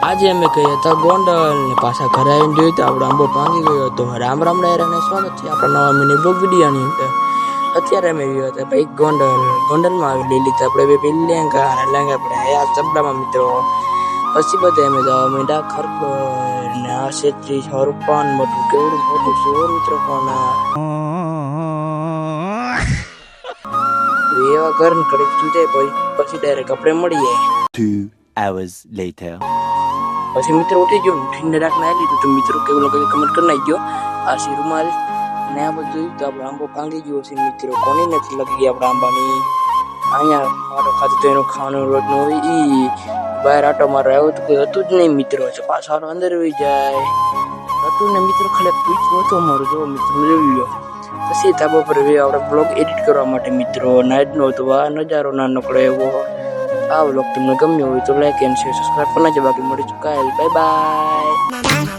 આજે અમે ગયા હતા ગોંડલ ને પાછા ઘરે આવીને જોયું તો આપણો આંબો ભાંગી ગયો હતો. રામ રામ ડાયરાને સ્વાગત છે આપણા નવા મિની બ્લોગ વિડીયોની અંદર. અત્યારે અમે ગયા હતા ભાઈ ગોંડલમાં આવી લઈ લીધા આપણે બે પેલી લેંગા અને લેંગા આપણે આ ચપડામાં મિત્રો. પછી બધે અમે જવા માંડ્યા ખરબર ને આ છેત્રી હરપાન મોટું કેવડું મોટું સોર મિત્રો પણ એવા ઘર ને કડીક જુદે પછી ડાયરેક્ટ આપણે મળીએ. 2 hours later. પછી મિત્રો ઉઠી ગયો, ઉઠીને રાખને આવી લીધું તો મિત્રો કેવું લાગે કમેન્ટ કરી નાખજો. આ સી રૂમાલ ને આ બધું જોયું તો આપણો આંબો ભાંગી ગયો છે મિત્રો. કોની નથી લગી આપણા આંબાની. અહીંયા મારો ખાતું તો એનું ખાવાનું રોજનું હોય ઈ બહાર આટો મારો આવ્યો તો કોઈ હતું જ નહીં મિત્રો. પાછો અંદર આવી જાય હતું ને મિત્રો ખાલી પૂછવું હતું અમારું. જો મિત્રો જોઈ લો. પછી ધાબા પર આપણે બ્લોગ એડિટ કરવા માટે મિત્રો નાઇટનો હતો આ નજારો નાનકડો એવો. આ બ્લોગ તમને ગમ્યો હોય તો લાઈક એન્ડ શેર સબસ્ક્રાઈબ કરી નાખજો. બાકી મળીશું કાલે. Bye bye.